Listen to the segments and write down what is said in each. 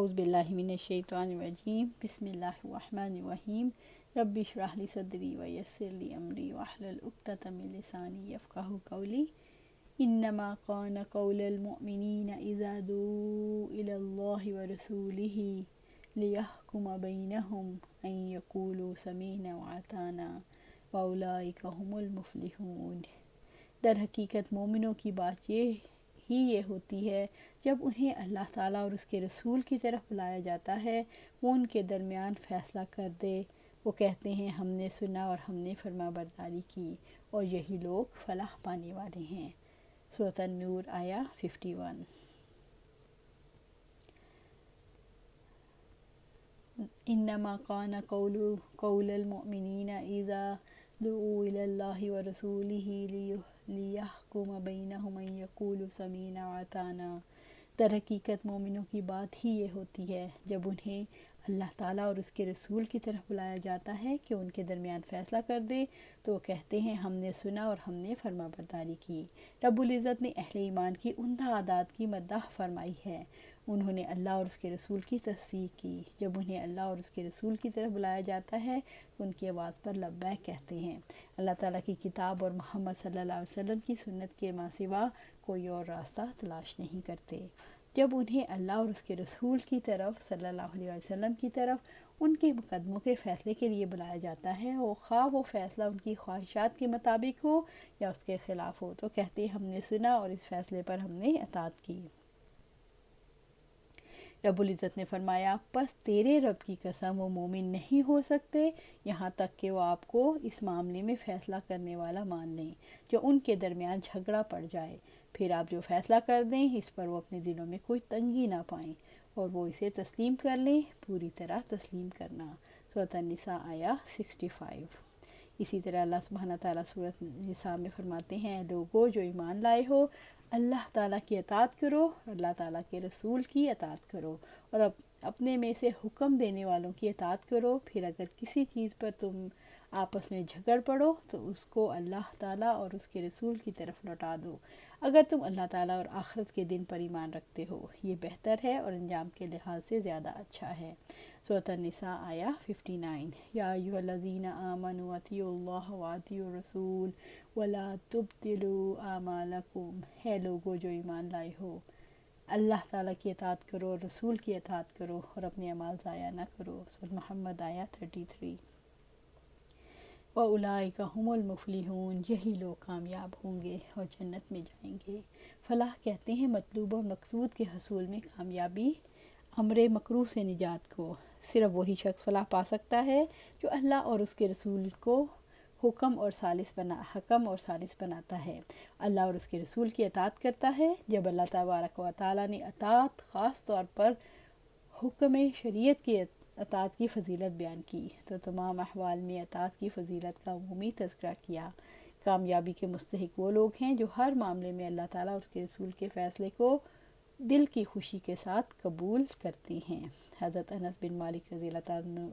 اعوذ باللہ من الشیطان الرجیم بسم اللہ الرحمن الرحیم رب اشرح لی صدری ویسر لی امری واحلل عقدۃ من لسانی یفقہوا قولی انما کان قول المؤمنین اذا دعوا الی اللہ ورسولہ لیحکم بینہم ان یقولوا سمعنا واطعنا واولئک ھم المفلحون۔ در حقیقت مومنوں کی بات یہ ہوتی ہے جب انہیں اللہ تعالیٰ اور اس کے رسول کی طرف بلایا جاتا ہے وہ ان کے درمیان فیصلہ کر دے، وہ کہتے ہیں ہم نے سنا اور ہم نے فرما برداری کی اور یہی لوگ فلاح پانے والے ہیں۔ سورۃ النور آیہ 51۔ انما کان قول المؤمنین اذا دعوا الی اللہ ورسولہ لیحکم بینہم ان یقولوا سمعنا واطعنا۔ در حقیقت مومنوں کی بات ہی یہ ہوتی ہے جب انہیں اللہ تعالیٰ اور اس کے رسول کی طرف بلایا جاتا ہے کہ ان کے درمیان فیصلہ کر دے تو وہ کہتے ہیں ہم نے سنا اور ہم نے فرما برداری کی۔ رب العزت نے اہل ایمان کی عمدہ عادات کی مدح فرمائی ہے۔ انہوں نے اللہ اور اس کے رسول کی تصدیق کی۔ جب انہیں اللہ اور اس کے رسول کی طرف بلایا جاتا ہے تو ان کی آواز پر لبیک کہتے ہیں۔ اللہ تعالیٰ کی کتاب اور محمد صلی اللہ علیہ وسلم کی سنت کے ماں سوا کوئی اور راستہ تلاش نہیں کرتے۔ جب انہیں اللہ اور اس کے رسول کی طرف صلی اللہ علیہ وسلم کی طرف ان کے مقدموں کے فیصلے کے لیے بلایا جاتا ہے خواہ وہ فیصلہ ان کی خواہشات کے مطابق ہو یا اس کے خلاف ہو تو کہتے ہیں ہم نے سنا اور اس فیصلے پر ہم نے اطاعت کی۔ رب العزت نے فرمایا پس تیرے رب کی قسم وہ مومن نہیں ہو سکتے یہاں تک کہ وہ آپ کو اس معاملے میں فیصلہ کرنے والا مان لیں جو ان کے درمیان جھگڑا پڑ جائے، پھر آپ جو فیصلہ کر دیں اس پر وہ اپنے دلوں میں کوئی تنگی نہ پائیں اور وہ اسے تسلیم کر لیں، پوری طرح تسلیم کرنا۔ سورۃ النساء آیہ 65۔ اسی طرح اللہ سبحانہ تعالیٰ سورۃ النساء میں فرماتے ہیں لوگو جو ایمان لائے ہو اللہ تعالیٰ کی اطاعت کرو اور اللہ تعالیٰ کے رسول کی اطاعت کرو اور اپنے میں سے حکم دینے والوں کی اطاعت کرو، پھر اگر کسی چیز پر تم آپس میں جھگڑ پڑو تو اس کو اللہ تعالیٰ اور اس کے رسول کی طرف لوٹا دو اگر تم اللہ تعالیٰ اور آخرت کے دن پر ایمان رکھتے ہو، یہ بہتر ہے اور انجام کے لحاظ سے زیادہ اچھا ہے۔ سورۃ النساء آیہ 59۔ یا ایھا الذین آمنوا اطیعوا اللہ واطیعوا الرسول ولا تبطلوا اعمالکم۔ ہے لوگو جو ایمان لائے ہو اللہ تعالیٰ کی اطاعت کرو، رسول کی اطاعت کرو اور اپنے اعمال ضائع نہ کرو۔ سورۃ محمد آیہ 33۔ وَأُولَئِکَ ھُمُ الْمُفْلِحُونَ۔ یہی لوگ کامیاب ہوں گے اور جنت میں جائیں گے۔ فلاح کہتے ہیں مطلوب اور مقصود کے حصول میں کامیابی، امر مکروہ سے نجات کو۔ صرف وہی شخص فلاح پا سکتا ہے جو اللہ اور اس کے رسول کو حکم اور ثالث بناتا ہے، اللہ اور اس کے رسول کی اطاعت کرتا ہے۔ جب اللہ تبارک و تعالیٰ نے اطاعت خاص طور پر حکم شریعت کی اطاعت کی فضیلت بیان کی تو تمام احوال میں اطاعت کی فضیلت کا عمومی تذکرہ کیا۔ کامیابی کے مستحق وہ لوگ ہیں جو ہر معاملے میں اللہ تعالیٰ اور اس کے رسول کے فیصلے کو دل کی خوشی کے ساتھ قبول کرتے ہیں۔ حضرت انس بن مالک رضی اللہ تعالیٰ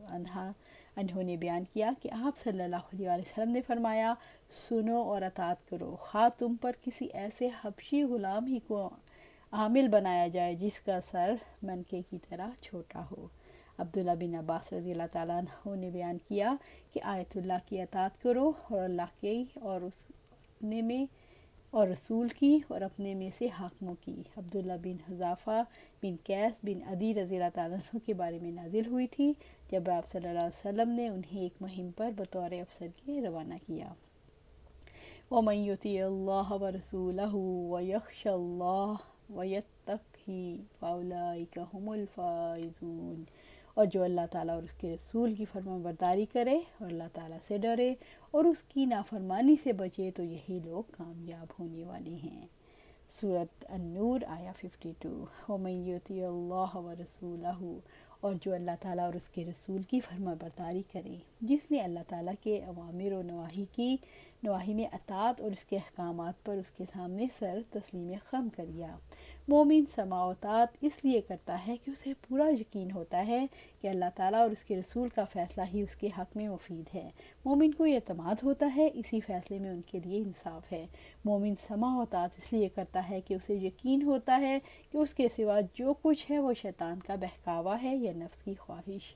عنہ نے بیان کیا کہ آپ صلی اللہ علیہ وسلم نے فرمایا سنو اور اطاعت کرو خواہ تم پر کسی ایسے حبشی غلام ہی کو عامل بنایا جائے جس کا سر منکے کی طرح چھوٹا ہو۔ عبداللہ بن عباس رضی اللہ تعالیٰ عنہ نے بیان کیا کہ آیت اللہ کی اطاعت کرو اور اللہ کی اور اپنے میں اور رسول کی اور اپنے میں سے حاکموں کی۔ عبداللہ بن حذافہ بن قیس بن عدی رضی اللہ تعالیٰ عنہ کے بارے میں نازل ہوئی تھی جب آپ صلی اللہ علیہ وسلم نے انہیں ایک مہم پر بطور افسر کے روانہ کیا۔ وَمَن يُطِعِ اللَّهَ وَرَسُولَهُ وَيَخْشَ اللَّهَ وَيَتَّقْهِ فَأُولَئِكَ هُمُ الْفَائِزُونَ۔ اور جو اللہ تعالیٰ اور اس کے رسول کی فرمان برداری کرے اور اللہ تعالیٰ سے ڈرے اور اس کی نافرمانی سے بچے تو یہی لوگ کامیاب ہونے والے ہیں۔ سورۃ النور آیہ 52۔ وَمَن يُطِعِ اللَّهَ وَرَسُولَهُ۔ اور جو اللہ تعالیٰ اور اس کے رسول کی فرمان برداری کرے، جس نے اللہ تعالیٰ کے اوامر و نواہی میں اطاعت اور اس کے احکامات پر اس کے سامنے سر تسلیم خم کر دیا، مومن سماع و طاعت اس لیے کرتا ہے کہ اسے پورا یقین ہوتا ہے کہ اللہ تعالیٰ اور اس کے رسول کا فیصلہ ہی اس کے حق میں مفید ہے۔ مومن کو یہ اعتماد ہوتا ہے اسی فیصلے میں ان کے لیے انصاف ہے۔ مومن سماع و طاعت اس لیے کرتا ہے کہ اسے یقین ہوتا ہے کہ اس کے سوا جو کچھ ہے وہ شیطان کا بہکاوا ہے یا نفس کی خواہش۔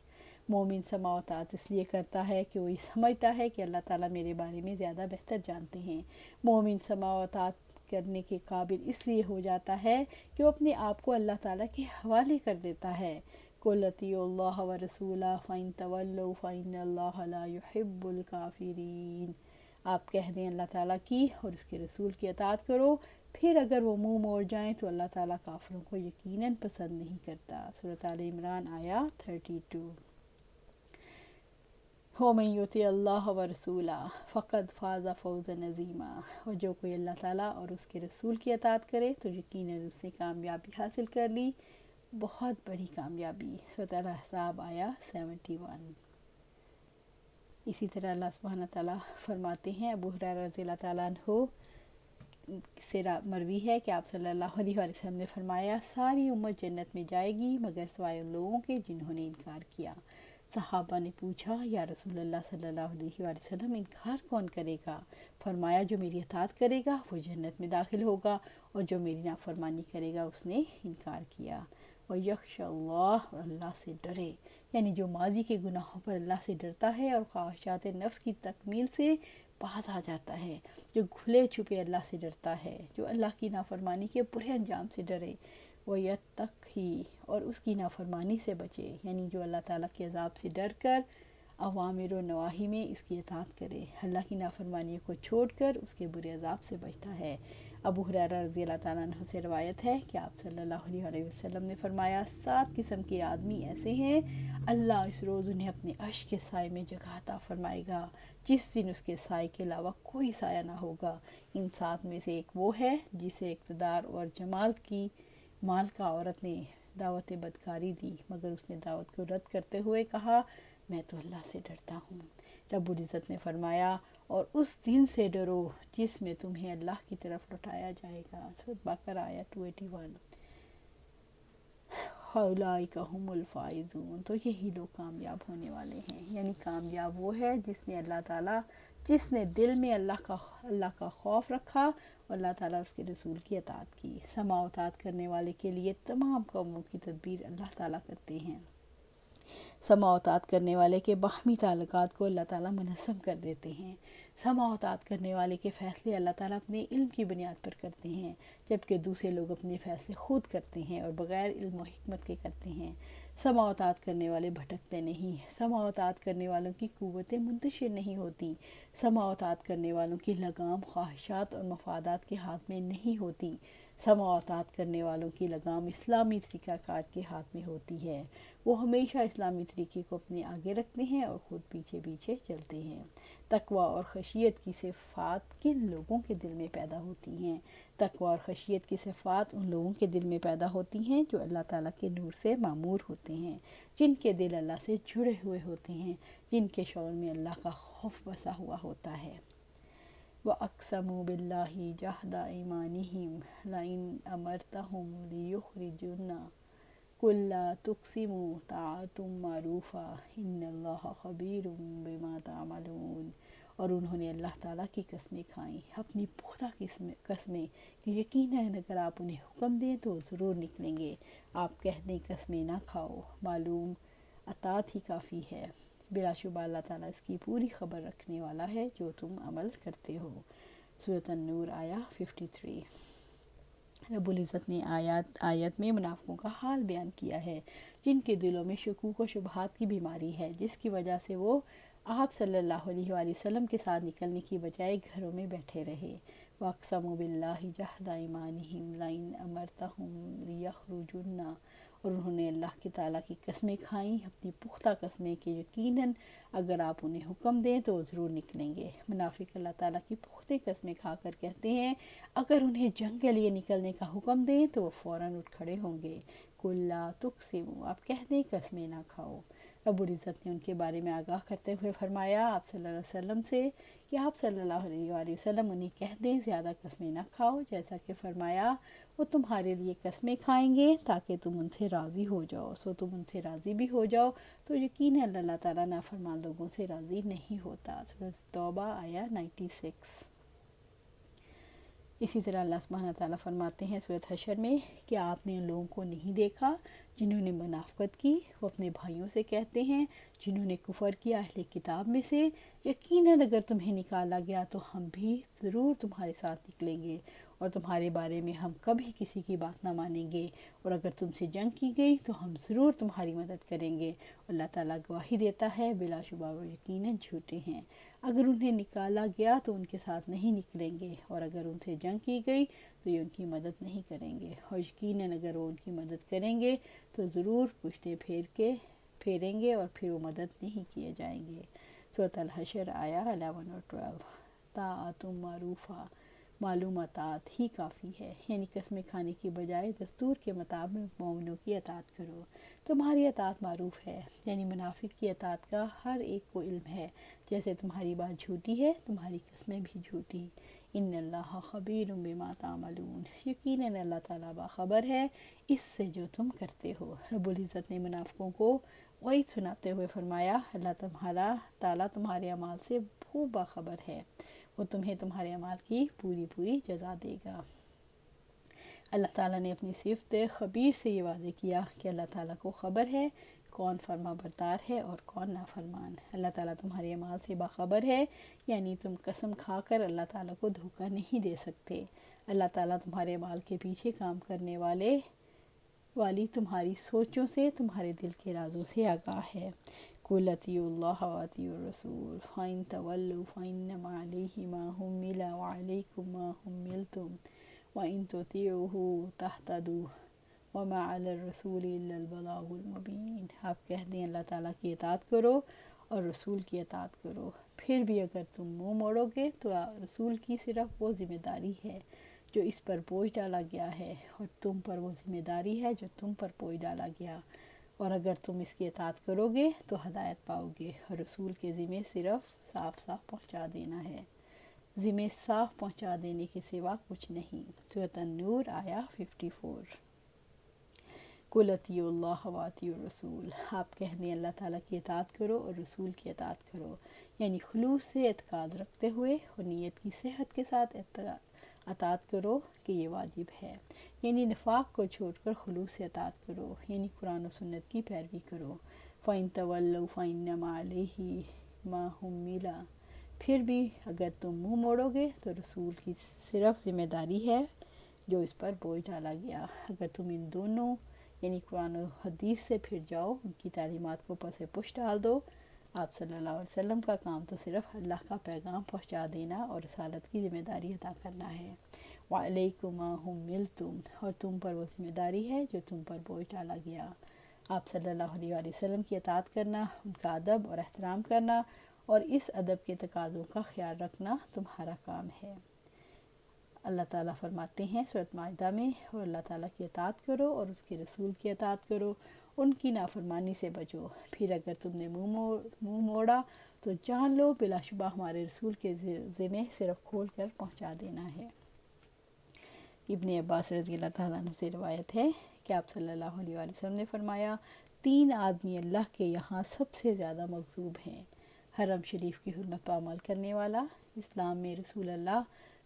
مومن سماع و طاعت اس لیے کرتا ہے کہ وہ یہ سمجھتا ہے کہ اللہ تعالیٰ میرے بارے میں زیادہ بہتر جانتے ہیں۔ مومن سماع و طاعت کرنے کے قابل اس لیے ہو جاتا ہے کہ وہ اپنے آپ کو اللہ تعالیٰ کے حوالے کر دیتا ہے۔ قُلْ اطیعوا اللہ ورسولہ فَإِن تَوَلَّوْا فَإِنَّ اللَّهَ لَا يُحِبُّ الْكَافِرِينَ۔ آپ کہہ دیں اللہ تعالیٰ کی اور اس کے رسول کی اطاعت کرو، پھر اگر وہ منہ موڑ جائیں تو اللہ تعالیٰ کافروں کو یقیناً پسند نہیں کرتا۔ سورۃ آل عمران آیا 32۔ وَمَن يُطِعِ اللَّهَ وَرَسُولَهُ فَقَدْ فَازَ فَوْزًا عَظِیمًا۔ اور جو کوئی اللہ تعالیٰ اور اس کے رسول کی اطاعت کرے تو یقیناً اس نے کامیابی حاصل کر لی، بہت بڑی کامیابی۔ سورۃ الاحزاب آیا 71۔ اسی طرح اللہ سبحانہ تعالیٰ فرماتے ہیں، ابو ہریرہ رضی اللہ تعالیٰ عنہ سے مروی ہے کہ آپ صلی اللہ علیہ وسلم نے فرمایا، ساری امت جنت میں جائے گی مگر سوائے ان لوگوں کے جنہوں نے انکار کیا۔ صحابہ نے پوچھا، یا رسول اللہ صلی اللہ علیہ وسلم انکار کون کرے گا؟ فرمایا، جو میری اطاعت کرے گا وہ جنت میں داخل ہوگا اور جو میری نافرمانی کرے گا اس نے انکار کیا۔ وَيَخْشَ اللَّهَ، اور اللہ سے ڈرے، یعنی جو ماضی کے گناہوں پر اللہ سے ڈرتا ہے اور خواہشات نفس کی تکمیل سے باز آ جاتا ہے، جو کھلے چھپے اللہ سے ڈرتا ہے، جو اللہ کی نافرمانی کے برے انجام سے ڈرے، وَيَتَّقِي، اور اس کی نافرمانی سے بچے، یعنی جو اللہ تعالیٰ کے عذاب سے ڈر کر اوامر و نواہی میں اس کی اطاعت کرے، اللہ کی نافرمانیوں کو چھوڑ کر اس کے برے عذاب سے بچتا ہے۔ ابو ہریرہ رضی اللہ تعالیٰ عنہ سے روایت ہے کہ آپ صلی اللہ علیہ وسلم نے فرمایا، 7 قسم کے آدمی ایسے ہیں، اللہ اس روز انہیں اپنے عرش کے سائے میں جگہ عطا فرمائے گا جس دن اس کے سائے کے علاوہ کوئی سایہ نہ ہوگا۔ ان 7 میں سے ایک وہ ہے جسے اقتدار اور جمال کی مالکہ عورت نے دعوت بدکاری دی مگر اس نے دعوت کو رد کرتے ہوئے کہا، میں تو اللہ سے ڈرتا ہوں۔ رب العزت نے فرمایا، اور اس دن سے ڈرو جس میں تمہیں اللہ کی طرف لوٹایا جائے گا۔ سورۃ بقرہ آیہ 281۔ اولئک ھم الفائزون، تو یہی لوگ کامیاب ہونے والے ہیں، یعنی کامیاب وہ ہے جس نے اللہ تعالیٰ، جس نے دل میں اللہ کا خوف رکھا اور اللہ تعالیٰ اس کے رسول کی اطاعت کی۔ سماع و اطاعت کرنے والے کے لیے تمام قوموں کی تدبیر اللہ تعالیٰ کرتے ہیں۔ سماع و اطاعت کرنے والے کے باہمی تعلقات کو اللہ تعالیٰ منظم کر دیتے ہیں۔ سماع و اطاعت کرنے والے کے فیصلے اللہ تعالیٰ اپنے علم کی بنیاد پر کرتے ہیں، جبکہ دوسرے لوگ اپنے فیصلے خود کرتے ہیں اور بغیر علم و حکمت کے کرتے ہیں۔ سماع و اطاعت کرنے والے بھٹکتے نہیں، سماع و اطاعت کرنے والوں کی قوتیں منتشر نہیں ہوتی، سماع و اطاعت کرنے والوں کی لگام خواہشات اور مفادات کے ہاتھ میں نہیں ہوتی، سماع و اطاعت کرنے والوں کی لگام اسلامی طریقہ کار کے ہاتھ میں ہوتی ہے۔ وہ ہمیشہ اسلامی طریقے کو اپنے آگے رکھتے ہیں اور خود پیچھے پیچھے چلتے ہیں۔ تقوی اور خشیت کی صفات کن لوگوں کے دل میں پیدا ہوتی ہیں؟ تقوی اور خشیت کی صفات ان لوگوں کے دل میں پیدا ہوتی ہیں جو اللہ تعالیٰ کے نور سے معمور ہوتے ہیں، جن کے دل اللہ سے جڑے ہوئے ہوتے ہیں، جن کے شعور میں اللہ کا خوف بسا ہوا ہوتا ہے۔ وَأَقْسَمُوا بِاللَّهِ جَهْدَ أَيْمَانِهِمْ لَئِنْ أَمَرْتَهُمْ لِيُخْرِجُونَّ قُل لَّا تُقْسِمُوا طَاعَةٌ مَّعْرُوفَةٌ إِنَّ اللَّهَ خَبِيرٌ بِمَا تَعْمَلُونَ، اور انہوں نے اللہ تعالیٰ کی قسمیں کھائیں، اپنی پختہ قسمیں کہ یقیناً اگر آپ انہیں حکم دیں تو ضرور نکلیں گے۔ آپ کہہ دیں قسمیں نہ کھاؤ، معلوم اطاعت ہی کافی ہے، بلا شبہ اللہ تعالیٰ اس کی پوری خبر رکھنے والا ہے جو تم عمل کرتے ہو۔ سورۃ النور آیہ 53۔ رب العزت نے آیت میں منافقوں کا حال بیان کیا ہے، جن کے دلوں میں شکوک و شبہات کی بیماری ہے، جس کی وجہ سے وہ آپ صلی اللہ علیہ وآلہ وسلم کے ساتھ نکلنے کی بجائے گھروں میں بیٹھے رہے۔ وَأَقْسَمُوا بِاللَّهِ جَهْدَ أَيْمَانِهِمْ لَئِنْ أَمَرْتَهُمْ لِيَخْرُجُونَّ، اور انہوں نے اللہ کی تعالیٰ کی قسمیں کھائیں، اپنی پختہ قسمیں کہ یقیناً اگر آپ انہیں حکم دیں تو ضرور نکلیں گے۔ منافق اللہ تعالیٰ کی پختہ قسمیں کھا کر کہتے ہیں اگر انہیں جنگ کے لیے نکلنے کا حکم دیں تو وہ فوراً اٹھ کھڑے ہوں گے۔ قل لا تقسموا، آپ کہہ دیں قسمیں نہ کھاؤ۔ رب العزت نے ان کے بارے میں آگاہ کرتے ہوئے فرمایا آپ صلی اللہ علیہ وسلم سے کہ آپ صلی اللہ علیہ وآلہ وسلم انہیں کہہ دیں زیادہ قسمیں نہ کھاؤ، جیسا کہ فرمایا وہ تمہارے لیے قسمیں کھائیں گے تاکہ تم ان سے راضی ہو جاؤ، سو تم ان سے راضی بھی ہو جاؤ تو یقیناً اللہ تعالیٰ نافرمان لوگوں سے راضی نہیں ہوتا۔ سورۃ توبہ آیا 96۔ اسی طرح اللہ سبحانہ تعالیٰ فرماتے ہیں سورۃ حشر میں کہ آپ نے ان لوگوں کو نہیں دیکھا جنہوں نے منافقت کی، وہ اپنے بھائیوں سے کہتے ہیں جنہوں نے کفر کیا اہل کتاب میں سے، یقیناً اگر تمہیں نکالا گیا تو ہم بھی ضرور تمہارے ساتھ نکلیں گے اور تمہارے بارے میں ہم کبھی کسی کی بات نہ مانیں گے، اور اگر تم سے جنگ کی گئی تو ہم ضرور تمہاری مدد کریں گے۔ اللہ تعالیٰ گواہی دیتا ہے بلا شبہ وہ یقیناً جھوٹے ہیں۔ اگر انہیں نکالا گیا تو ان کے ساتھ نہیں نکلیں گے، اور اگر ان سے جنگ کی گئی تو یہ ان کی مدد نہیں کریں گے، اور یقیناً اگر وہ ان کی مدد کریں گے تو ضرور پشتیں پھیریں گے اور پھر وہ مدد نہیں کیے جائیں گے۔ سورۃ الحشر آیا 11 اور 12۔ طاعۃ معروفہ، معلوم اطاعت ہی کافی ہے، یعنی قسمیں کھانے کی بجائے دستور کے مطابق مومنوں کی اطاعت کرو۔ تمہاری اطاعت معروف ہے، یعنی منافق کی اطاعت کا ہر ایک کو علم ہے، جیسے تمہاری بات جھوٹی ہے تمہاری قسمیں بھی جھوٹی۔ ان اللہ خبیر بما تعملون، یقیناً اللہ تعالیٰ باخبر ہے اس سے جو تم کرتے ہو۔ رب العزت نے منافقوں کو وعید سناتے ہوئے فرمایا اللہ تعالیٰ تمہارے اعمال سے خوب باخبر ہے، وہ تمہیں تمہارے اعمال کی پوری جزا دے گا۔ اللہ تعالیٰ نے اپنی صفت خبیر سے یہ واضح کیا کہ اللہ تعالیٰ کو خبر ہے کون فرما بردار ہے اور کون نافرمان۔ اللہ تعالیٰ تمہارے اعمال سے باخبر ہے، یعنی تم قسم کھا کر اللہ تعالیٰ کو دھوکہ نہیں دے سکتے۔ اللہ تعالیٰ تمہارے اعمال کے پیچھے کام کرنے والی تمہاری سوچوں سے، تمہارے دل کے رازوں سے آگاہ ہے۔ قُلْ اطیعوا اللَّهَ وَاطِیعُوا الرَّسُولَ فَإِن تَوَلَّوْا فَإِنَّمَا عَلَیْهِ مَا حُمِّلَ وَعَلَیْکُم مَا حُمِّلْتُمْ وَإِن تُطِیعُوهُ تَهْتَدُوا وَمَا عَلَى الرَّسُولِ إِلَّا الْبَلَاغُ الْمُبِینُ۔ آپ کہہ دیں اللہ تعالیٰ کی اطاعت کرو اور رسول کی اطاعت کرو، پھر بھی اگر تم منہ موڑو گے تو رسول کی صرف وہ ذمہ داری ہے جو اس پر بوجھ ڈالا گیا ہے، اور تم پر وہ ذمہ داری ہے جو تم پر بوجھ ڈالا گیا، اور اگر تم اس کی اطاعت کرو گے تو ہدایت پاؤ گے، اور رسول کے ذمہ صرف صاف پہنچا دینا ہے، ذمہ صاف پہنچا دینے کے سوا کچھ نہیں۔ سورۃ النور آیا 54۔ قُلْ اطیعوا اللَّهَ وَاطِیعُوا الرَّسُولَ، آپ کہہ دیں اللہ تعالیٰ کی اطاعت کرو اور رسول کی اطاعت کرو، یعنی خلوص سے اعتقاد رکھتے ہوئے اور نیت کی صحت کے ساتھ اطاعت کرو کہ یہ واجب ہے، یعنی نفاق کو چھوڑ کر خلوص سے اطاعت کرو، یعنی قرآن و سنت کی پیروی کرو۔ فَإِن تَوَلَّوْا فَإِنَّمَا عَلَیْهِ مَا حُمِّلَ، پھر بھی اگر تم منہ موڑو گے تو رسول کی صرف ذمہ داری ہے جو اس پر بوجھ ڈالا گیا۔ اگر تم ان دونوں یعنی قرآن و حدیث سے پھر جاؤ، ان کی تعلیمات کو پس پش ڈال دو، آپ صلی اللہ علیہ وسلم کا کام تو صرف اللہ کا پیغام پہنچا دینا اور رسالت کی ذمہ داری ادا کرنا ہے۔ وَعَلَیْکُم مَا حُمِّلْتُم، اور تم پر وہ ذمہ داری ہے جو تم پر بوجھ ڈالا گیا۔ آپ صلی اللہ علیہ وآلہ وسلم کی اطاعت کرنا، ان کا ادب اور احترام کرنا اور اس ادب کے تقاضوں کا خیال رکھنا تمہارا کام ہے۔ اللہ تعالیٰ فرماتے ہیں سورۃ مائدہ میں، اور اللہ تعالیٰ کی اطاعت کرو اور اس کے رسول کی اطاعت کرو، ان کی نافرمانی سے بچو، پھر اگر تم نے منہ موڑا تو جان لو بلا شبہ ہمارے رسول کے ذمہ صرف کھول کر پہنچا دینا ہے۔ ابن عباس رضی اللہ تعالیٰ عنہ سے روایت ہے کہ آپ صلی اللہ علیہ وآلہ وسلم نے فرمایا 3 آدمی اللہ کے یہاں سب سے زیادہ مغضوب ہیں: حرم شریف کی حرمت پر عمل کرنے والا، اسلام میں رسول اللہ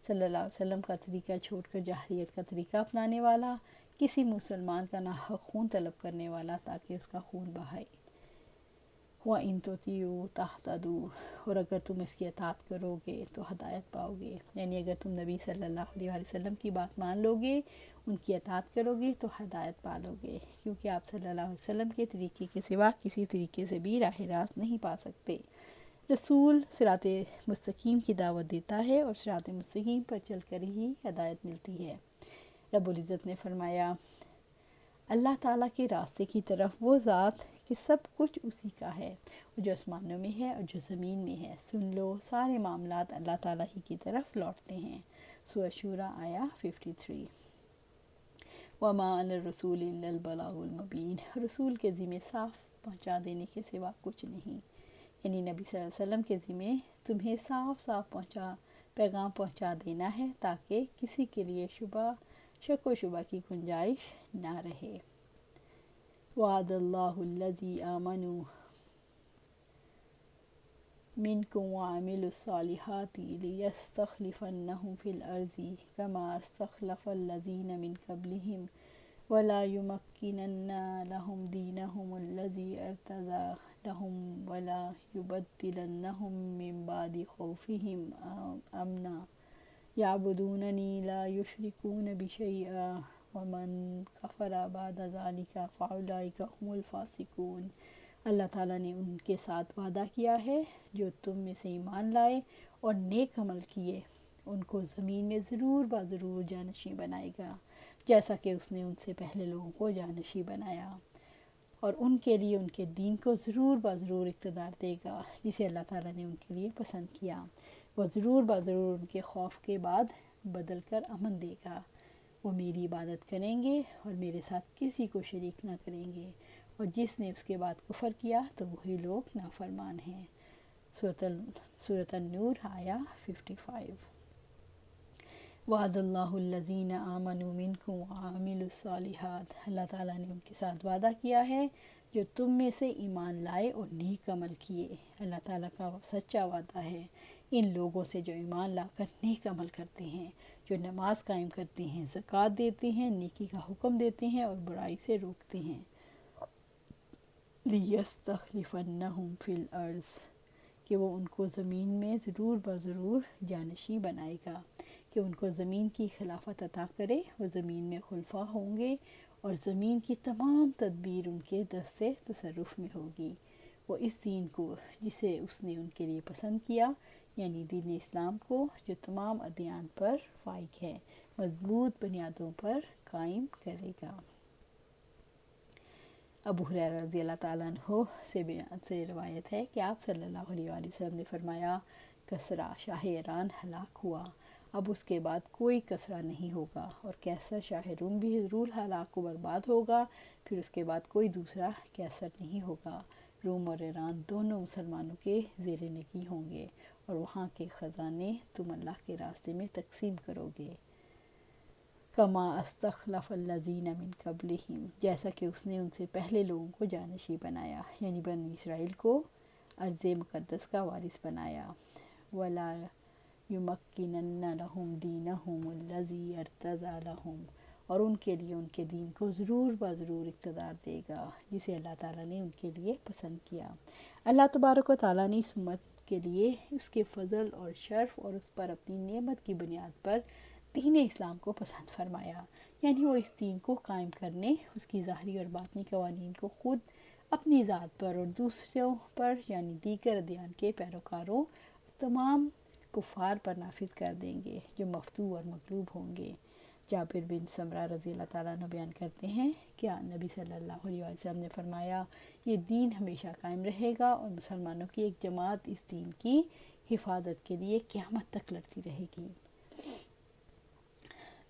صلی اللہ علیہ وسلم کا طریقہ چھوڑ کر جاہلیت کا طریقہ اپنانے والا، کسی مسلمان کا ناحق خون طلب کرنے والا تاکہ اس کا خون بہائے۔ وَإِن تُطِیعُوهُ تَهْتَدُوا، اور اگر تم اس کی اطاعت کرو گے تو ہدایت پاؤ گے، یعنی اگر تم نبی صلی اللہ علیہ وآلہ وسلم کی بات مان لو گے، ان کی اطاعت کرو گے تو ہدایت پا لو گے، کیونکہ آپ صلی اللہ علیہ وسلم کے طریقے کے سوا کسی طریقے سے بھی راہ راست نہیں پا سکتے۔ رسول صراط مستقیم کی دعوت دیتا ہے اور صراط مستقیم پر چل کر ہی ہدایت ملتی ہے۔ رب العزت نے فرمایا اللہ تعالیٰ کے راستے کی طرف وہ ذات کہ سب کچھ اسی کا ہے، جو آسمانوں میں ہے اور جو زمین میں ہے، سن لو سارے معاملات اللہ تعالیٰ ہی کی طرف لوٹتے ہیں۔ سورۃ شورى آیا 53۔ وما علی الرسول الا البلاغ المبین، رسول کے ذمہ صاف پہنچا دینے کے سوا کچھ نہیں، یعنی نبی صلی اللہ علیہ وسلم کے ذمہ تمہیں صاف پیغام پہنچا دینا ہے تاکہ کسی کے لیے شک و شبہ کی گنجائش نہ رہے۔ وعد اللہ الذی آمنوا منکم وعملوا الصالحات لیستخلفنہم فی الارض کما استخلف الذین من قبلہم ولا یمکنن لہم دینہم الذی ارتضی لہم ولا یبدلنہم من بعد خوفہم امنا یعبدوننی لا یشرکون بی شیئا ومن کفر بعد ذلک فاولئک هم الفاسقون۔ اللہ تعالیٰ نے ان کے ساتھ وعدہ کیا ہے جو تم میں سے ایمان لائے اور نیک عمل کیے، ان کو زمین میں ضرور بضرور جانشین بنائے گا، جیسا کہ اس نے ان سے پہلے لوگوں کو جانشین بنایا، اور ان کے لیے ان کے دین کو ضرور بضرور اقتدار دے گا جسے اللہ تعالیٰ نے ان کے لیے پسند کیا۔ وہ ضرور بضرور ان کے خوف کے بعد بدل کر امن دے گا۔ وہ میری عبادت کریں گے اور میرے ساتھ کسی کو شریک نہ کریں گے، اور جس نے اس کے بعد کفر کیا تو وہی لوگ نافرمان ہیں۔ سورۃ النور آیہ 55۔ وعد اللہ الذین آمنوا منکم وعملوا الصالحات، اللہ تعالیٰ نے ان کے ساتھ وعدہ کیا ہے جو تم میں سے ایمان لائے اور نیک عمل کیے۔ اللہ تعالیٰ کا سچا وعدہ ہے ان لوگوں سے جو ایمان لا کر نیک عمل کرتے ہیں، جو نماز قائم کرتے ہیں، زکوٰۃ دیتے ہیں، نیکی کا حکم دیتے ہیں اور برائی سے روکتے ہیں۔ لِيَسْتَخْلِفَنَّهُمْ فِي الْأَرْضِ، کہ وہ ان کو زمین میں ضرور بضرور جانشین بنائے گا، کہ ان کو زمین کی خلافت عطا کرے، وہ زمین میں خلفاء ہوں گے اور زمین کی تمام تدبیر ان کے دست سے تصرف میں ہوگی۔ وہ اس دین کو جسے اس نے ان کے لیے پسند کیا، یعنی دین اسلام کو جو تمام ادیان پر فائق ہے، مضبوط بنیادوں پر قائم کرے گا۔ ابو ہریرہ رضی اللہ تعالیٰ عنہ سے روایت ہے کہ آپ صلی اللہ علیہ وآلہ وسلم نے فرمایا، کسریٰ شاہ ایران ہلاک ہوا، اب اس کے بعد کوئی کسریٰ نہیں ہوگا، اور کیسر شاہ روم بھی ضرور ہلاک و برباد ہوگا، پھر اس کے بعد کوئی دوسرا کیسر نہیں ہوگا۔ روم اور ایران دونوں مسلمانوں کے زیر نگیں ہوں گے، اور وہاں کے خزانے تم اللہ کے راستے میں تقسیم کرو گے۔ کما استخلف الذین من قبلہم، جیسا کہ اس نے ان سے پہلے لوگوں کو جانشین بنایا، یعنی بنی اسرائیل کو ارض مقدس کا وارث بنایا۔ ولا یمکنن لہم دینہم الذی ارتضی لہم، اور ان کے لیے ان کے دین کو ضرور بضرور اقتدار دے گا جسے اللہ تعالیٰ نے ان کے لیے پسند کیا۔ اللہ تبارک و تعالیٰ نے اس امت کے لیے اس کے فضل اور شرف اور اس پر اپنی نعمت کی بنیاد پر دین اسلام کو پسند فرمایا، یعنی وہ اس دین کو قائم کرنے، اس کی ظاہری اور باطنی قوانین کو خود اپنی ذات پر اور دوسروں پر یعنی دیگر ادیان کے پیروکاروں تمام کفار پر نافذ کر دیں گے جو مفتو اور مغلوب ہوں گے۔ جابر بن سمرہ رضی اللہ تعالیٰ عنہ بیان کرتے ہیں کہ نبی صلی اللہ علیہ وسلم نے فرمایا، یہ دین ہمیشہ قائم رہے گا اور مسلمانوں کی ایک جماعت اس دین کی حفاظت کے لیے قیامت تک لڑتی رہے گی۔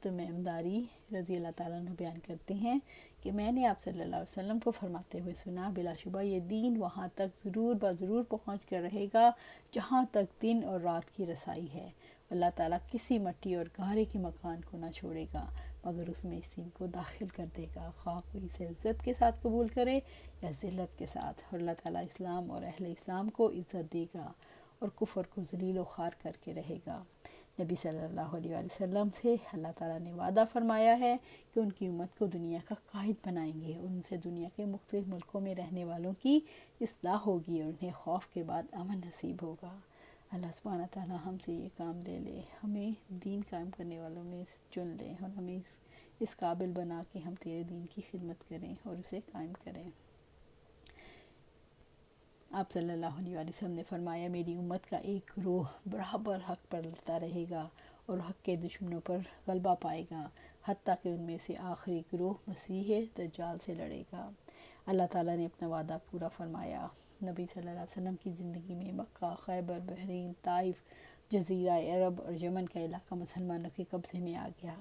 تمیم داری رضی اللہ تعالیٰ عنہ بیان کرتے ہیں کہ میں نے آپ صلی اللہ علیہ وسلم کو فرماتے ہوئے سنا، بلا شبہ یہ دین وہاں تک ضرور بضرور پہنچ کر رہے گا جہاں تک دن اور رات کی رسائی ہے۔ اللہ تعالیٰ کسی مٹی اور گارے کے مکان کو نہ چھوڑے گا مگر اس میں اس دین کو داخل کر دے گا، خواہ کوئی اسے عزت کے ساتھ قبول کرے یا ذلت کے ساتھ، اور اللہ تعالیٰ اسلام اور اہل اسلام کو عزت دے گا اور کفر کو ذلیل و خوار کر کے رہے گا۔ نبی صلی اللہ علیہ وآلہ وسلم سے اللہ تعالیٰ نے وعدہ فرمایا ہے کہ ان کی امت کو دنیا کا قائد بنائیں گے، ان سے دنیا کے مختلف ملکوں میں رہنے والوں کی اصلاح ہوگی اور انہیں خوف کے بعد امن نصیب ہوگا۔ اللہ سبحانہ تعالیٰ ہم سے یہ کام لے لے، ہمیں دین قائم کرنے والوں میں چن لے اور ہمیں اس قابل بنا کہ ہم تیرے دین کی خدمت کریں اور اسے قائم کریں۔ آپ صلی اللہ علیہ وآلہ وسلم نے فرمایا، میری امت کا ایک گروہ برابر حق پر لڑتا رہے گا اور حق کے دشمنوں پر غلبہ پائے گا، حتیٰ کہ ان میں سے آخری گروہ مسیح دجال سے لڑے گا۔ اللہ تعالیٰ نے اپنا وعدہ پورا فرمایا۔ نبی صلی اللہ علیہ وسلم کی زندگی میں مکہ، خیبر، بحرین، طائف، جزیرہ عرب اور یمن کا علاقہ مسلمانوں کے قبضے میں آ گیا۔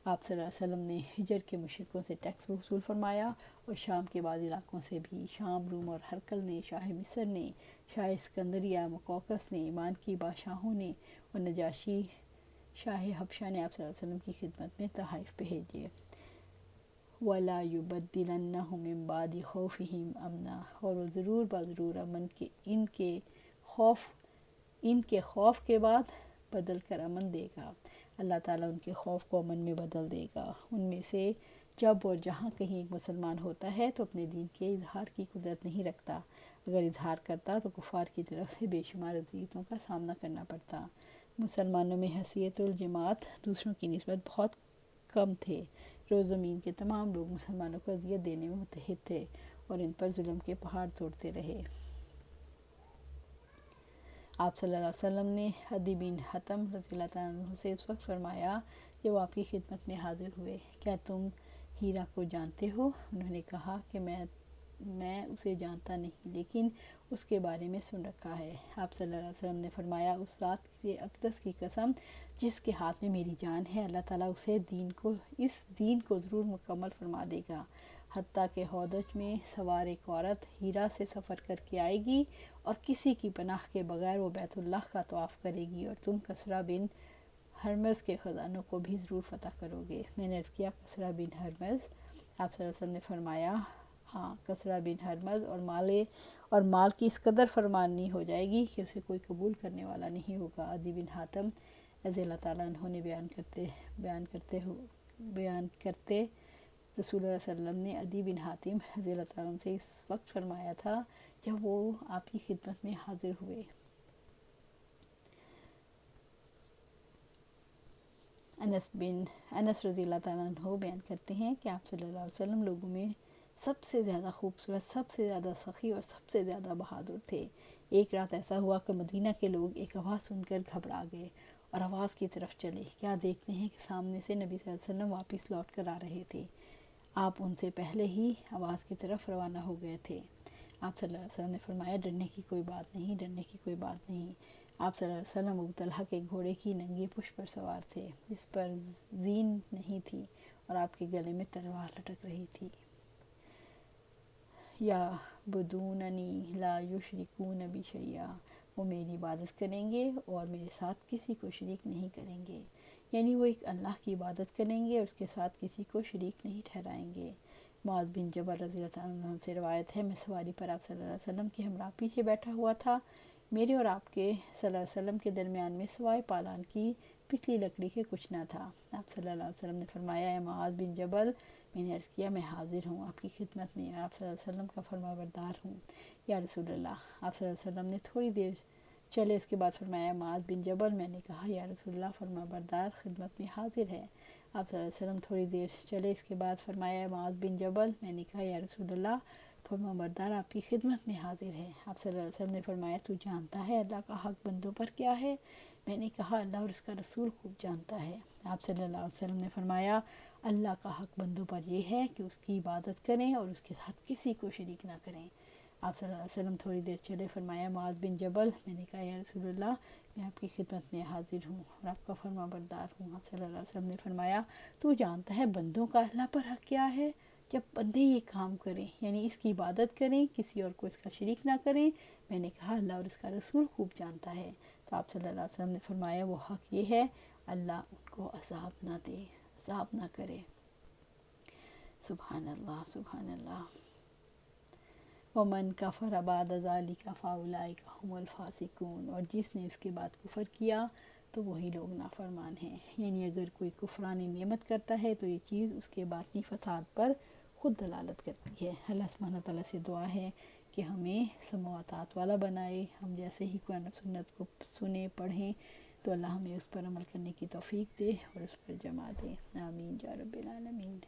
آپ صلی اللہ علیہ وسلم نے ہجر کے مشرکوں سے ٹیکس وصول فرمایا اور شام کے بعض علاقوں سے بھی۔ شام، روم اور ہرکل نے، شاہ مصر نے، شاہ اسکندریہ، مقوقس نے، ایمان کی بادشاہوں نے اور نجاشی شاہ حبشہ نے آپ صلی اللہ علیہ وسلم کی خدمت میں تحائف بھیجے۔ وَلَا يُبَدِّلَنَّهُم مِّن بَعْدِ خَوْفِهِمْ أَمْنًا، اور وہ ضرور بضرور امن کے ان کے خوف کے بعد بدل کر امن دے گا۔ اللہ تعالیٰ ان کے خوف کو امن میں بدل دے گا۔ ان میں سے جب اور جہاں کہیں ایک مسلمان ہوتا ہے تو اپنے دین کے اظہار کی قدرت نہیں رکھتا، اگر اظہار کرتا تو کفار کی طرف سے بے شمار اذیتوں کا سامنا کرنا پڑتا۔ مسلمانوں میں حیثیت الجماعت دوسروں کی نسبت بہت کم تھے۔ روز زمین کے تمام لوگ مسلمانوں کو اذیت دینے میں متحد تھے اور ان پر ظلم کے پہاڑ توڑتے رہے۔ آپ صلی اللہ علیہ وسلم نے عدی بن حاتم رضی اللہ تعالیٰ عنہ سے اس وقت فرمایا جب وہ آپ کی خدمت میں حاضر ہوئے، کیا تم ہیرا کو جانتے ہو؟ انہوں نے کہا کہ میں اسے جانتا نہیں، لیکن اس کے بارے میں سن رکھا ہے۔ آپ صلی اللہ علیہ وسلم نے فرمایا، اس ذات کے اقدس کی قسم جس کے ہاتھ میں میری جان ہے، اللہ تعالیٰ اسے اس دین کو ضرور مکمل فرما دے گا، حتیٰ کہ ہودج میں سوار ایک عورت ہیرا سے سفر کر کے آئے گی اور کسی کی پناہ کے بغیر وہ بیت اللہ کا طواف کرے گی، اور تم کسریٰ بن ہرمز کے خزانوں کو بھی ضرور فتح کرو گے۔ میں نے عرض کیا، کسریٰ بن ہرمز؟ آپ صلی اللہ علیہ وسلم نے فرمایا، ہاں، کسریٰ بن ہرمز، اور مال کی اس قدر فرمانی ہو جائے گی کہ اسے کوئی قبول کرنے والا نہیں ہوگا۔ عدی بن حاتم رضی اللہ تعالیٰ عنہ نے بیان کرتے رسول اللہ صلی اللہ علیہ وسلم نے عدی بن حاتم رضی اللہ تعالیٰ عنہ سے اس وقت فرمایا تھا جب وہ آپ کی خدمت میں حاضر ہوئے۔ انس رضی اللہ تعالیٰ عنہ بیان کرتے ہیں کہ آپ صلی اللہ علیہ وسلم لوگوں میں سب سے زیادہ خوبصورت، سب سے زیادہ سخی اور سب سے زیادہ بہادر تھے۔ ایک رات ایسا ہوا کہ مدینہ کے لوگ ایک آواز سن کر گھبرا گئے اور آواز کی طرف چلے۔ کیا دیکھتے ہیں کہ سامنے سے نبی صلی اللہ علیہ وسلم واپس لوٹ کر آ رہے تھے۔ آپ ان سے پہلے ہی آواز کی طرف روانہ ہو گئے تھے۔ آپ صلی اللہ علیہ وسلم نے فرمایا، ڈرنے کی کوئی بات نہیں، ڈرنے کی کوئی بات نہیں۔ آپ صلی اللہ علیہ وسلم ابو طلحہ کے گھوڑے کی ننگی پشت پر سوار تھے، جس پر زین نہیں تھی اور آپ کے گلے میں تلوار لٹک رہی تھی۔ یعبدوننی لا یشرکون بی شیئا، وہ میری عبادت کریں گے اور میرے ساتھ کسی کو شریک نہیں کریں گے، یعنی وہ ایک اللہ کی عبادت کریں گے اور اس کے ساتھ کسی کو شریک نہیں ٹھہرائیں گے۔ معاذ بن جبل رضی اللہ عنہ سے روایت ہے، میں سواری پر آپ صلی اللہ علیہ وسلم کے ہمراہ پیچھے بیٹھا ہوا تھا، میرے اور آپ کے صلی اللہ علیہ وسلم کے درمیان میں سوائے پالان کی پتلی لکڑی کے کچھ نہ تھا۔ آپ صلی اللہ علیہ وسلم نے فرمایا، اے معاذ بن جبل، میں نے عرض کیا، میں حاضر ہوں آپ کی خدمت میں اور آپ صلی اللہ علیہ وسلم کا فرما بردار ہوں یا رسول اللہ۔ آپ صلی اللہ علیہ وسلم نے تھوڑی دیر چلے، اس کے بعد فرمایا، معاذ بن جبل، میں نے کہا، یا رسول اللہ، فرما بردار خدمت میں حاضر ہے۔ آپ صلی اللہ علیہ وسلم تھوڑی دیر چلے، اس کے بعد فرمایا، معاذ بن جبل، میں نے کہا، یا رسول اللہ، فرما بردار آپ کی خدمت میں حاضر ہے۔ آپ صلی اللہ علیہ وسلم نے فرمایا، تو جانتا ہے اللہ کا حق بندوں پر کیا ہے؟ میں نے کہا، اللہ اور اس کا رسول خوب جانتا ہے۔ آپ صلی اللہ علیہ وسلم نے فرمایا، اللہ کا حق بندوں پر یہ ہے کہ اس کی عبادت کریں اور اس کے ساتھ کسی کو شریک نہ کریں۔ آپ صلی اللہ علیہ وسلم تھوڑی دیر چلے، فرمایا، معاذ بن جبل، میں نے کہا، یا رسول اللہ، میں آپ کی خدمت میں حاضر ہوں اور آپ کا فرما بردار ہوں۔ آپ صلی اللہ علیہ وسلم نے فرمایا، تو جانتا ہے بندوں کا اللہ پر حق کیا ہے؟ جب بندے یہ کام کریں، یعنی اس کی عبادت کریں، کسی اور کو اس کا شریک نہ کریں، میں نے کہا، اللہ اور اس کا رسول خوب جانتا ہے۔ تو آپ صلی اللہ علیہ وسلم نے فرمایا، وہ حق یہ ہے، اللہ ان کو عذاب نہ دے، عذاب نہ کرے۔ سبحان اللہ، سبحان اللہ۔ وَمَنْ كَفَرَ بَعْدَ ذَلِكَ فَأُولَئِكَ هُمُ الْفَاسِقُونَ، اور جس نے اس کے بعد کفر کیا تو وہی لوگ نافرمان ہیں۔ یعنی اگر کوئی کفران نعمت کرتا ہے تو یہ چیز اس کے باطنی فساد پر خود دلالت کرتی ہے۔ اللہ سبحانہ تعالیٰ سے دعا ہے کہ ہمیں سمع و اطاعت والا بنائے۔ ہم جیسے ہی قرآن و سنت کو سنیں، پڑھیں تو اللہ ہمیں اس پر عمل کرنے کی توفیق دے اور اس پر جمع دے۔ آمین یا رب العالمین۔